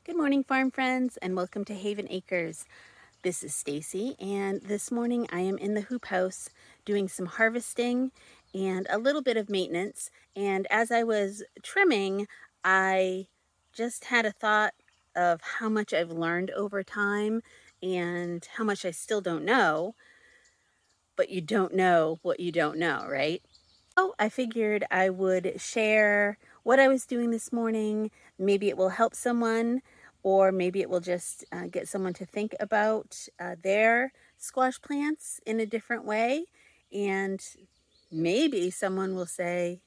Good morning, farm friends, and welcome to Haven Acres. This is Stacy, and this morning I am in the hoop house doing some harvesting and a little bit of maintenance. And as I was trimming, I just had a thought of how much I've learned over time and how much I still don't know, but you don't know what you don't know, right? So I figured I would share what I was doing this morning. Maybe it will help someone, or maybe it will just get someone to think about their squash plants in a different way. And maybe someone will say,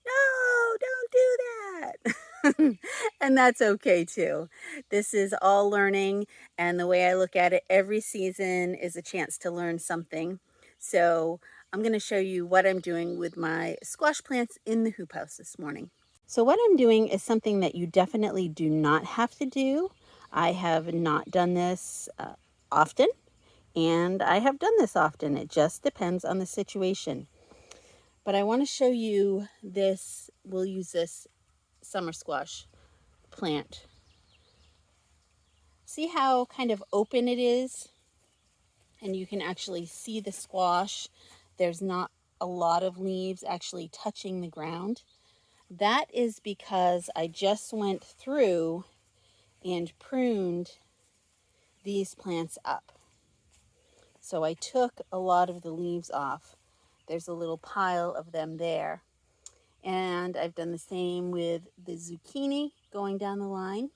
no, don't do that. And that's okay too. This is all learning, and the way I look at it, every season is a chance to learn something. So I'm going to show you what I'm doing with my squash plants in the hoop house this morning. So what I'm doing is something that you definitely do not have to do. I have not done this often, and I have done this often. It just depends on the situation. But I want to show you this. We'll use this summer squash plant. See how kind of open it is? And you can actually see the squash. There's not a lot of leaves actually touching the ground. That is because I just went through and pruned these plants up. So I took a lot of the leaves off. There's a little pile of them there. And I've done the same with the zucchini going down the line.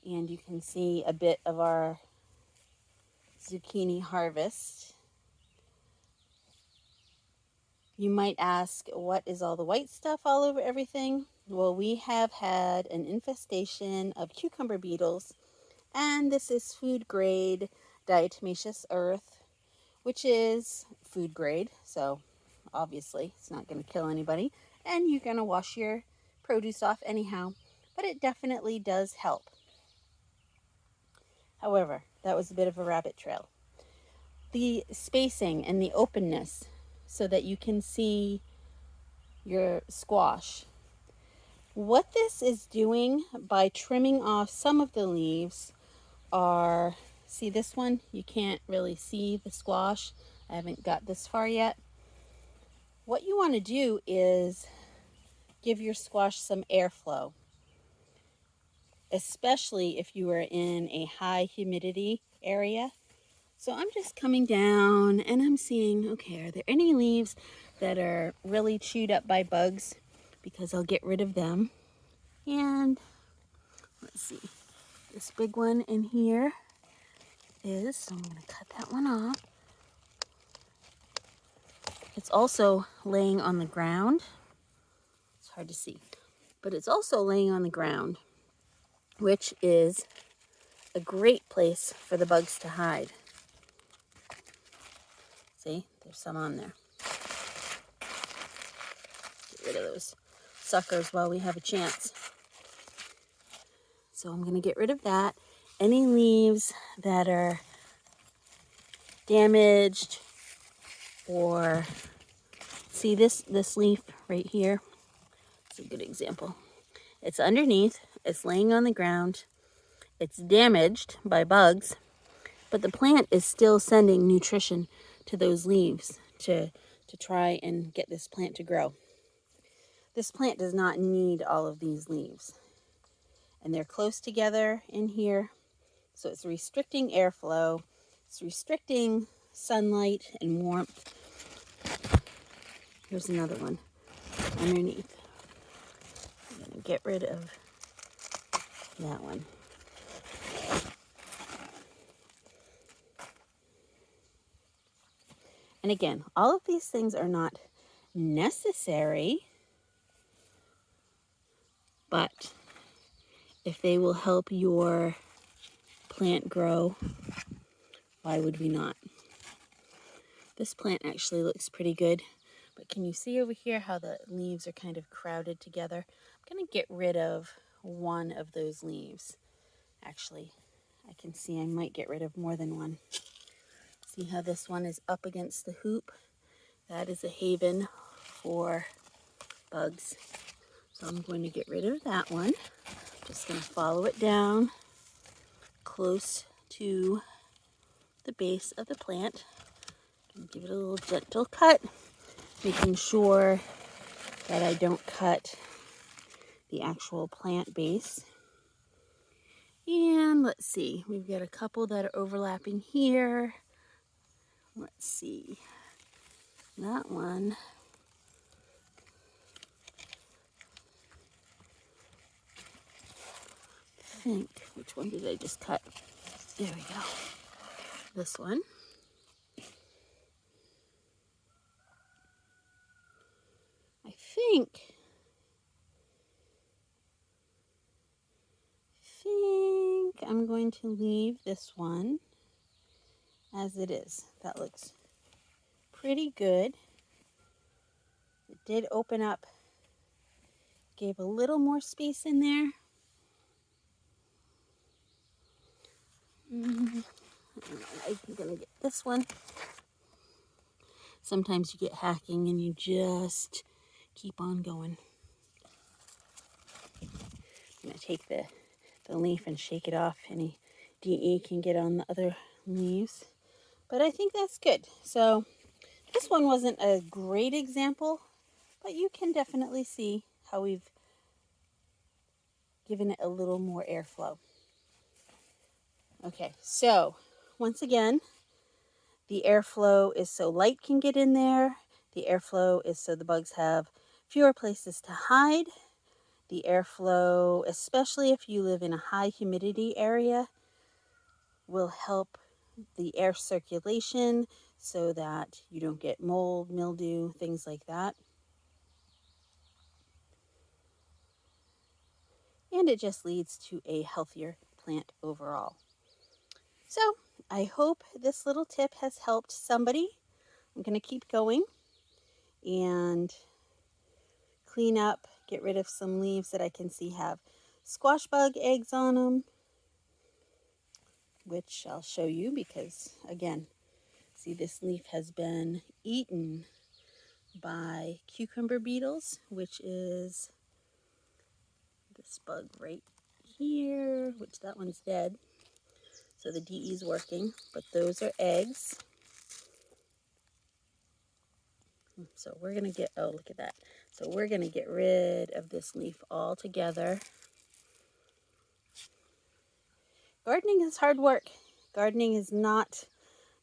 And you can see a bit of our zucchini harvest. You might ask, what is all the white stuff all over everything? Well, we have had an infestation of cucumber beetles, and this is food grade diatomaceous earth, which is food grade, so obviously it's not going to kill anybody, and you're going to wash your produce off anyhow, but it definitely does help. However, that was a bit of a rabbit trail. The spacing and the openness so that you can see your squash. What this is doing by trimming off some of the leaves are, see this one? You can't really see the squash. I haven't got this far yet. What you want to do is give your squash some airflow, especially if you are in a high humidity area. So I'm just coming down and I'm seeing, okay, are there any leaves that are really chewed up by bugs? Because I'll get rid of them. And let's see, this big one in here is, so I'm going to cut that one off. It's also laying on the ground. It's hard to see, but it's also laying on the ground, which is a great place for the bugs to hide. See, there's some on there. Get rid of those suckers while we have a chance. So I'm going to get rid of that. Any leaves that are damaged, or see this leaf right here. It's a good example. It's underneath, it's laying on the ground, it's damaged by bugs, but the plant is still sending nutrition to those leaves to try and get this plant to grow. This plant does not need all of these leaves. And they're close together in here, so it's restricting airflow, it's restricting sunlight and warmth. Here's another one underneath. I'm going to get rid of that one. And again, all of these things are not necessary, but if they will help your plant grow, why would we not? This plant actually looks pretty good, but can you see over here how the leaves are kind of crowded together? I'm going to get rid of one of those leaves. Actually, I can see I might get rid of more than one. See how this one is up against the hoop? That is a haven for bugs. So I'm going to get rid of that one. Just going to follow it down close to the base of the plant. Give it a little gentle cut, making sure that I don't cut the actual plant base. And let's see, we've got a couple that are overlapping here. Let's see, that one. I think, which one did I just cut? There we go. This one. I think I'm going to leave this one as it is. That looks pretty good. It did open up, gave a little more space in there. I'm gonna get this one. Sometimes you get hacking and you just keep on going. I'm gonna take the leaf and shake it off. Any DE can get on the other leaves. But I think that's good. So this one wasn't a great example, but you can definitely see how we've given it a little more airflow. Okay, so once again, the airflow is so light can get in there. The airflow is so the bugs have fewer places to hide. The airflow, especially if you live in a high humidity area, will help the air circulation so that you don't get mold, mildew, things like that. And it just leads to a healthier plant overall. So I hope this little tip has helped somebody. I'm going to keep going and clean up, get rid of some leaves that I can see have squash bug eggs on them, which I'll show you because, again, see, this leaf has been eaten by cucumber beetles, which is this bug right here, which that one's dead. So the DE is working, but those are eggs. So we're going to get, oh, look at that. So we're going to get rid of this leaf altogether. Gardening is hard work. Gardening is not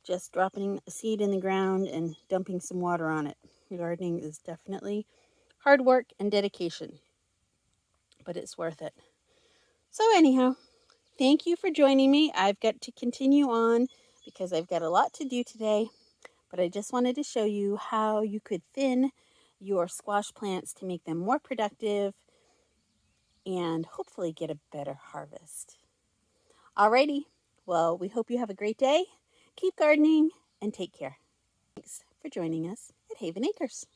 just dropping a seed in the ground and dumping some water on it. Gardening is definitely hard work and dedication, but it's worth it. So anyhow, thank you for joining me. I've got to continue on because I've got a lot to do today, but I just wanted to show you how you could thin your squash plants to make them more productive and hopefully get a better harvest. Alrighty, well, we hope you have a great day. Keep gardening and take care. Thanks for joining us at Haven Acres.